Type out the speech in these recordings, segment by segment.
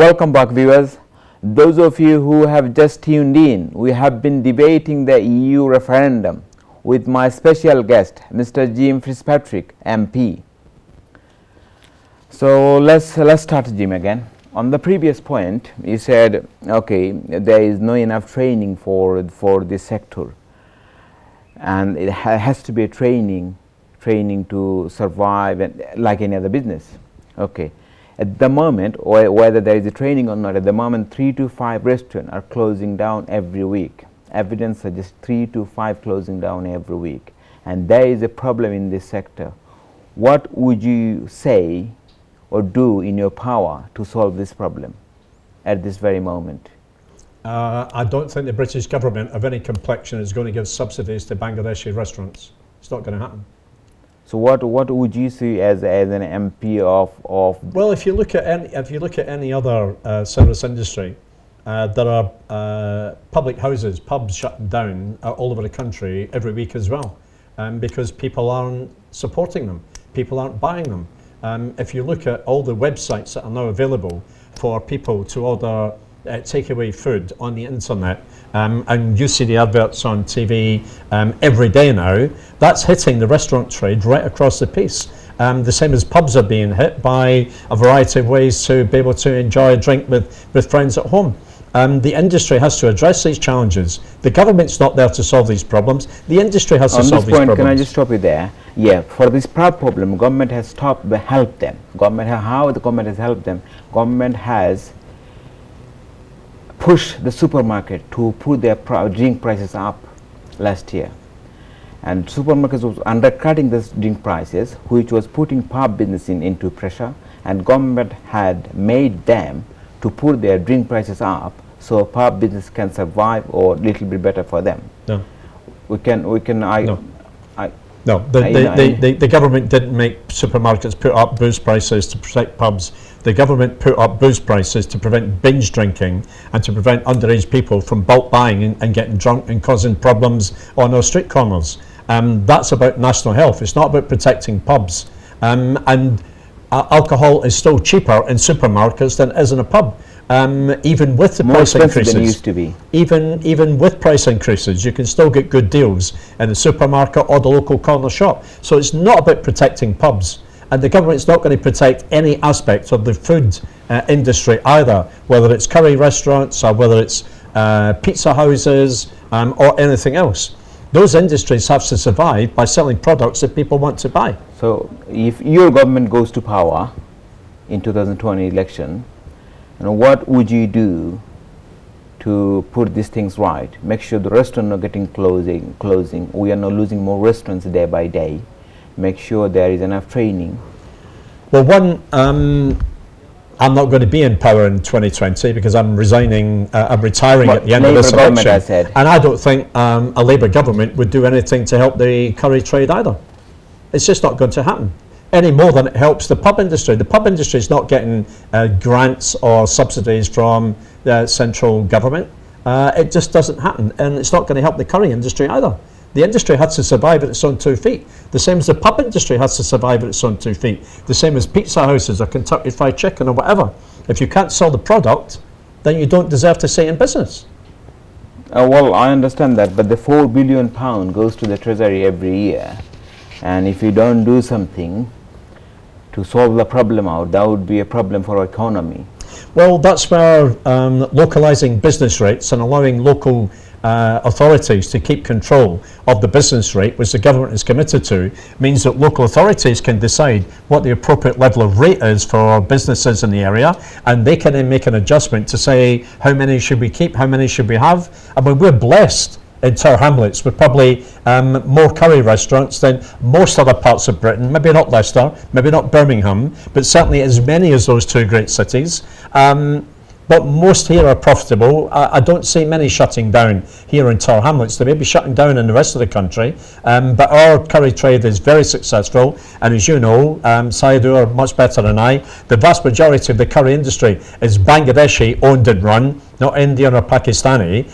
Welcome back, viewers. Those of you who have just tuned in, we have been debating the EU referendum with my special guest, Mr. Jim Fitzpatrick MP. So let's start, Jim, again. On the previous point, you said, okay, there is no enough training for this sector, and it has to be a training to survive, and like any other business. Okay. At the moment, or whether there is a training or not, at the moment 3 to 5 restaurants are closing down every week. Evidence suggests 3 to 5 closing down every week, and there is a problem in this sector. What would you say or do in your power to solve this problem at this very moment? I don't think the British government of any complexion is going to give subsidies to Bangladeshi restaurants. It's not going to happen. So what would you see as an MP of? Well, if you look at any other service industry, there are public houses, pubs shutting down all over the country every week as well, because people aren't supporting them, people aren't buying them. If you look at all the websites that are now available for people to order takeaway food on the internet, and you see the adverts on TV every day now, that's hitting the restaurant trade right across the piece. The same as pubs are being hit by a variety of ways to be able to enjoy a drink with friends at home. The industry has to address these challenges. The government's not there to solve these problems. The industry has to solve these problems. Can I just stop you there? Yeah, for this problem, government has helped them. How the government has helped them? Government has push the supermarket to put their drink prices up last year, and supermarkets was undercutting the drink prices, which was putting pub business into pressure, and government had made them to put their drink prices up so pub business can survive or little bit better for them. No, the government didn't make supermarkets put up booze prices to protect pubs. The government put up booze prices to prevent binge drinking and to prevent underage people from bulk buying and getting drunk and causing problems on our street corners. That's about national health. It's not about protecting pubs. And alcohol is still cheaper in supermarkets than it is in a pub. Even with the price increases, than it used to be. Even with price increases, you can still get good deals in the supermarket or the local corner shop. So it's not about protecting pubs, and the government's not going to protect any aspect of the food industry either, whether it's curry restaurants or whether it's pizza houses or anything else. Those industries have to survive by selling products that people want to buy. So if your government goes to power in 2020 election, what would you do to put these things right? Make sure the restaurants are getting closing. We are not losing more restaurants day by day. Make sure there is enough training. Well, one, I'm not going to be in power in 2020 because I'm resigning. I'm retiring at the end of this election. And I don't think a Labour government would do anything to help the curry trade either. It's just not going to happen any more than it helps the pub industry. The pub industry is not getting grants or subsidies from the central government. It just doesn't happen, and it's not going to help the curry industry either. The industry has to survive at its own 2 feet. The same as the pub industry has to survive at its own 2 feet. The same as pizza houses or Kentucky Fried Chicken or whatever. If you can't sell the product, then you don't deserve to stay in business. Well, I understand that, but the £4 billion goes to the treasury every year, and if you don't do something to solve the problem out, that would be a problem for our economy. Well, that's where localizing business rates and allowing local authorities to keep control of the business rate, which the government is committed to, means that local authorities can decide what the appropriate level of rate is for businesses in the area, and they can then make an adjustment to say how many should we keep, how many should we have. I mean, we're blessed in Tower Hamlets with probably more curry restaurants than most other parts of Britain, maybe not Leicester, maybe not Birmingham, but certainly as many as those two great cities. But most here are profitable. I don't see many shutting down here in Tower Hamlets. They may be shutting down in the rest of the country, but our curry trade is very successful. And as you know, Saidu are much better than I. The vast majority of the curry industry is Bangladeshi owned and run. not Indian or Pakistani,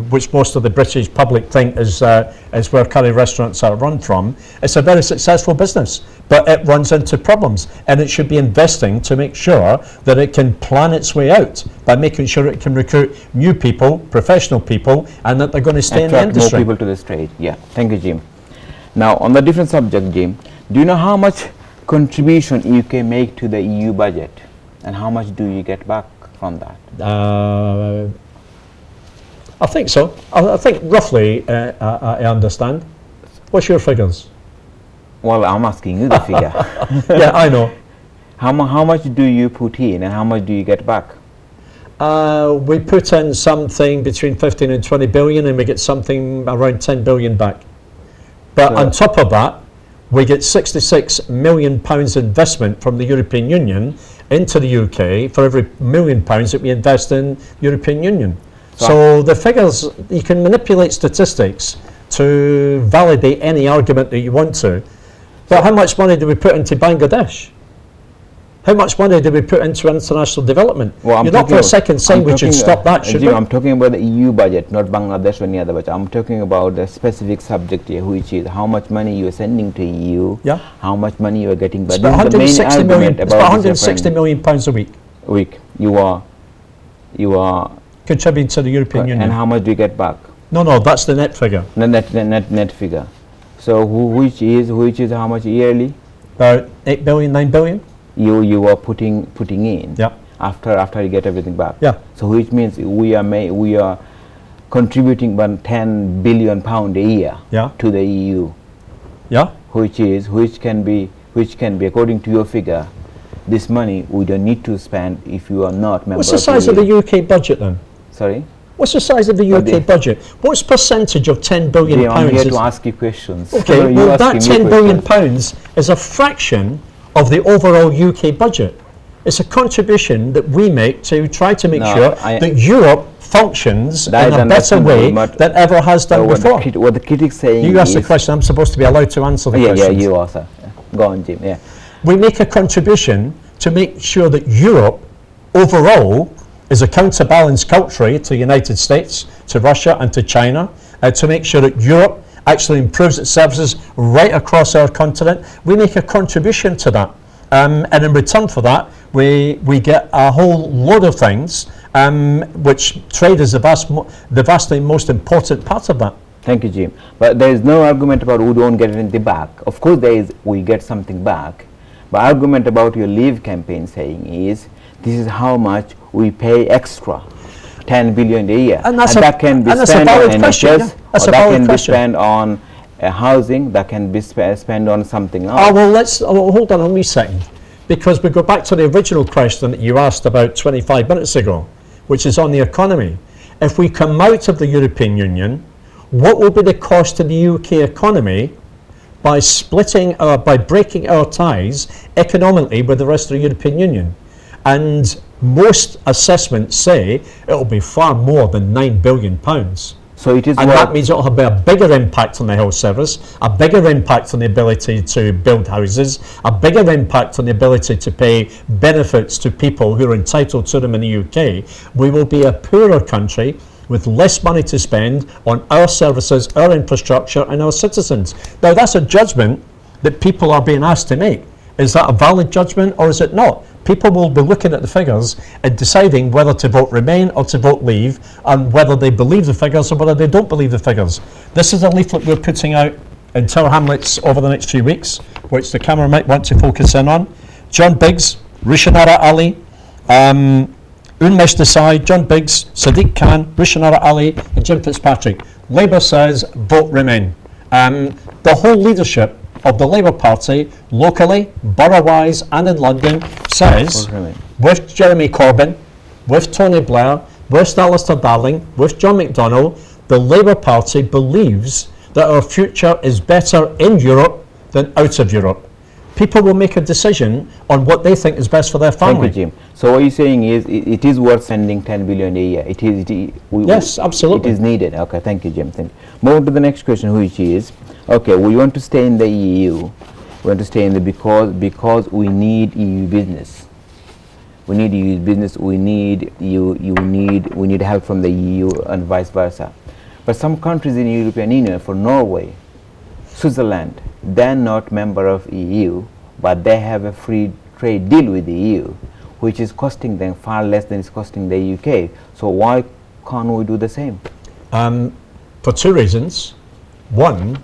which most of the British public think is where curry restaurants are run from. It's a very successful business, but it runs into problems, and it should be investing to make sure that it can plan its way out by making sure it can recruit new people, professional people, and that they're going to stay in the industry. More people to the trade. Yeah, thank you, Jim. Now, on the different subject, Jim, do you know how much contribution UK make to the EU budget, and how much do you get back from that? I think so. I think roughly I understand. What's your figures? Well, I'm asking you the figure. Yeah, I know. How much do you put in, and how much do you get back? We put in something between 15 and 20 billion, and we get something around 10 billion back. But on top of that, we get £66 million investment from the European Union into the UK for every £1 million that we invest in the European Union. So the figures, you can manipulate statistics to validate any argument that you want to. But how much money do we put into Bangladesh? How much money do we put into international development? Well, you're not for a second saying we should stop that, should Jim, we? I'm talking about the EU budget, not Bangladesh or any other budget. I'm talking about the specific subject here, which is how much money you are sending to EU, how much money you are getting back. It's about 160 million pounds a week. You are contributing to the European Union. And how much do you get back? No, that's the net figure. The net figure. So which is how much yearly? About 8 billion, 9 billion. You are putting in. Yeah. After you get everything back. Yeah. So which means we are contributing about £10 billion a year to the EU. Yeah. Which can be according to your figure, this money we don't need to spend if you are not member. What's the size of the UK budget then? Sorry? What's the size of the UK budget? What's percentage of £10 billion? I'm here to ask you questions. Okay, well that £10 billion is a fraction of the overall UK budget. It's a contribution that we make to try to make sure that Europe functions in a better way than ever has done before. What the critics saying you asked the question, I'm supposed to be allowed to answer the question. Yeah, you are, sir. Go on, Jim. Yeah. We make a contribution to make sure that Europe overall is a counterbalance culturally to the United States, to Russia and to China, to make sure that Europe actually improves its services right across our continent. We make a contribution to that. And in return for that, we get a whole load of things, which trade is the vastly most important part of that. Thank you, Jim. But there is no argument about we don't get anything back. Of course, we get something back. But argument about your Leave campaign saying is, this is how much we pay extra, 10 billion a year. And that can be spent on NHS, or that can be spent on housing, that can be spent on something else. Oh, well, hold on a wee second. Because we go back to the original question that you asked about 25 minutes ago, which is on the economy. If we come out of the European Union, what will be the cost to the UK economy by breaking our ties economically with the rest of the European Union? And most assessments say it will be far more than £9 billion. So it is, and that means it will have a bigger impact on the health service, a bigger impact on the ability to build houses, a bigger impact on the ability to pay benefits to people who are entitled to them in the UK. We will be a poorer country with less money to spend on our services, our infrastructure and our citizens. Now that's a judgment that people are being asked to make. Is that a valid judgment or is it not? People will be looking at the figures and deciding whether to vote Remain or to vote Leave, and whether they believe the figures or whether they don't believe the figures. This is a leaflet we're putting out in Tower Hamlets over the next few weeks, which the camera might want to focus in on. John Biggs, Rushanara Ali, Unmesh Desai, John Biggs, Sadiq Khan, Rushanara Ali and Jim Fitzpatrick. Labour says vote Remain. The whole leadership of the Labour Party, locally, borough-wise and in London, says, with Jeremy Corbyn, with Tony Blair, with Alistair Darling, with John McDonnell, the Labour Party believes that our future is better in Europe than out of Europe. People will make a decision on what they think is best for their family. Thank you, Jim. So what you're saying is it is worth spending 10 billion a year. Yes, absolutely. It is needed. Okay, thank you, Jim. Move on to the next question, which is, okay, we want to stay in the EU. We want to stay in the because we need EU business. We need EU's business. We need we need help from the EU and vice versa. But some countries in the European Union, for Norway, Switzerland, they're not member of EU, but they have a free trade deal with the EU, which is costing them far less than it's costing the UK. So why can't we do the same? For two reasons. One,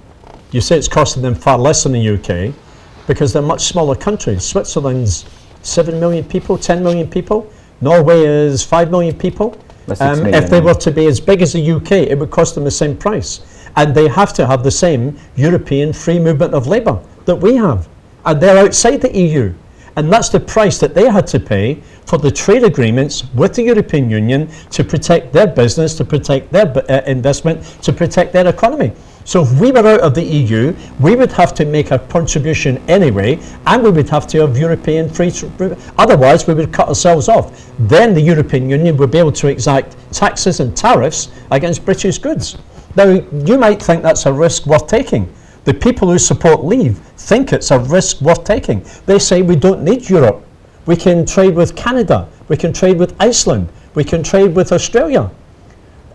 you say it's costing them far less than the UK because they're much smaller countries. Switzerland's 7 million people, 10 million people. Norway is 5 million people. If they were to be as big as the UK, it would cost them the same price. And they have to have the same European free movement of labour that we have. And they're outside the EU. And that's the price that they had to pay for the trade agreements with the European Union to protect their business, to protect their investment, to protect their economy. So if we were out of the EU, we would have to make a contribution anyway, and we would have to have European free trade. Otherwise, we would cut ourselves off. Then the European Union would be able to exact taxes and tariffs against British goods. Now, you might think that's a risk worth taking. The people who support Leave think it's a risk worth taking. They say we don't need Europe. We can trade with Canada. We can trade with Iceland. We can trade with Australia.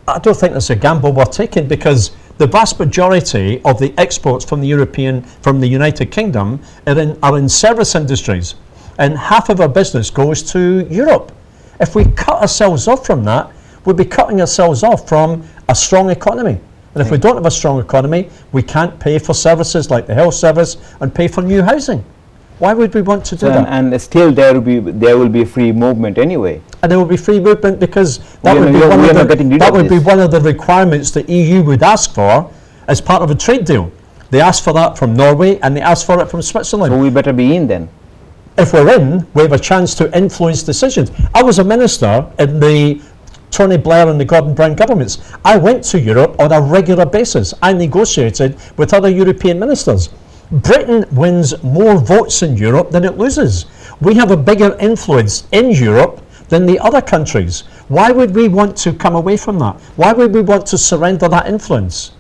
I don't think that's a gamble worth taking because the vast majority of the exports from the United Kingdom are in service industries, and half of our business goes to Europe. If we cut ourselves off from that, we'll be cutting ourselves off from a strong economy. And if we don't have a strong economy, we can't pay for services like the health service and pay for new housing. Why would we want to do that? And still there will be free movement anyway. And there will be free movement because that would be one of the requirements the EU would ask for as part of a trade deal. They ask for that from Norway and they ask for it from Switzerland. So we better be in then. If we're in, we have a chance to influence decisions. I was a minister in the Tony Blair and the Gordon Brown governments. I went to Europe on a regular basis. I negotiated with other European ministers. Britain wins more votes in Europe than it loses. We have a bigger influence in Europe than the other countries. Why would we want to come away from that? Why would we want to surrender that influence?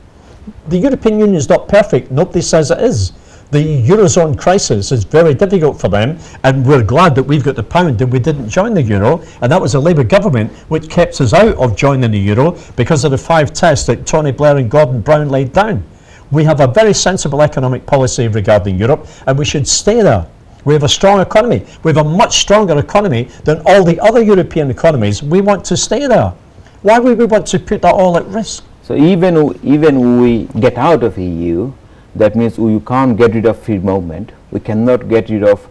The European Union is not perfect. Nobody says it is. The Eurozone crisis is very difficult for them, and we're glad that we've got the pound and we didn't join the euro, and that was a Labour government which kept us out of joining the euro because of the 5 tests that Tony Blair and Gordon Brown laid down. We have a very sensible economic policy regarding Europe, and we should stay there. We have a strong economy. We have a much stronger economy than all the other European economies. We want to stay there. Why would we want to put that all at risk? So even we get out of EU, that means we can't get rid of free movement. We cannot get rid of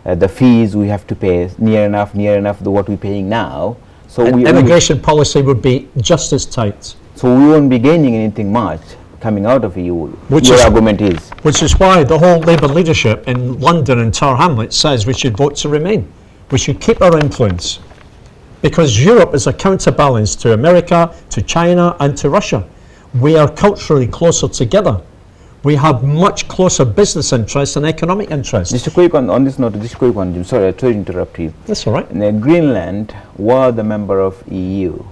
the fees we have to pay near enough what we're paying now. So immigration policy would be just as tight. So we won't be gaining anything much coming out of EU. Which is why the whole Labour leadership in London and Tower Hamlets says we should vote to remain. We should keep our influence because Europe is a counterbalance to America, to China and to Russia. We are culturally closer together. We have much closer business interests and economic interests. Just a quick on this note, just a quick one, Jim. Sorry to interrupt you. That's all right. Greenland was the member of EU.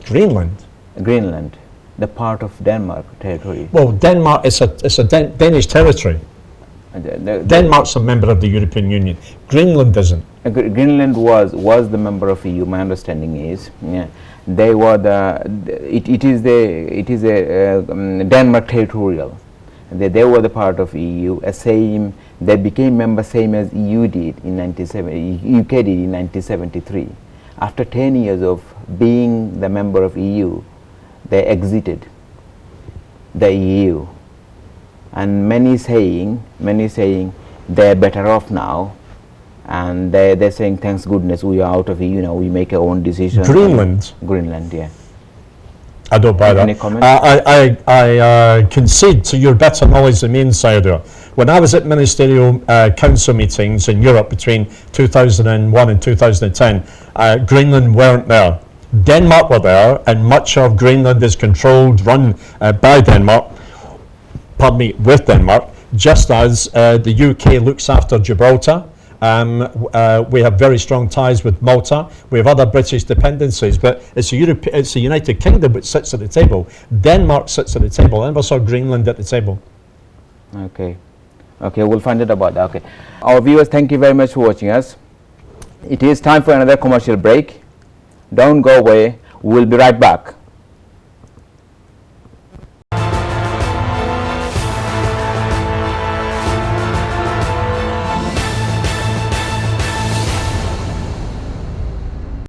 Greenland? Greenland, the part of Denmark territory. Well, Denmark is a Danish territory. Denmark's a member of the European Union. Greenland isn't. Greenland was the member of EU. My understanding is, yeah, they were it is a Denmark territorial. They were the part of EU. They became members same as EU did in UK did in 1973. After 10 years of being the member of EU, they exited the EU. And many saying they're better off now, and they're saying thanks goodness we are out of EU now. We make our own decisions. Greenland, yeah. I don't buy that. Any comment? I concede to your better knowledge than me, insider. When I was at ministerial council meetings in Europe between 2001 and 2010, Greenland weren't there. Denmark were there, and much of Greenland is run by Denmark, with Denmark, just as the UK looks after Gibraltar. We have very strong ties with Malta. We have other British dependencies, but it's the United Kingdom which sits at the table. Denmark sits at the table. I never saw Greenland at the table. Okay, we'll find out about that. Okay, our viewers, thank you very much for watching us. It is time for another commercial break. Don't go away. We'll be right back.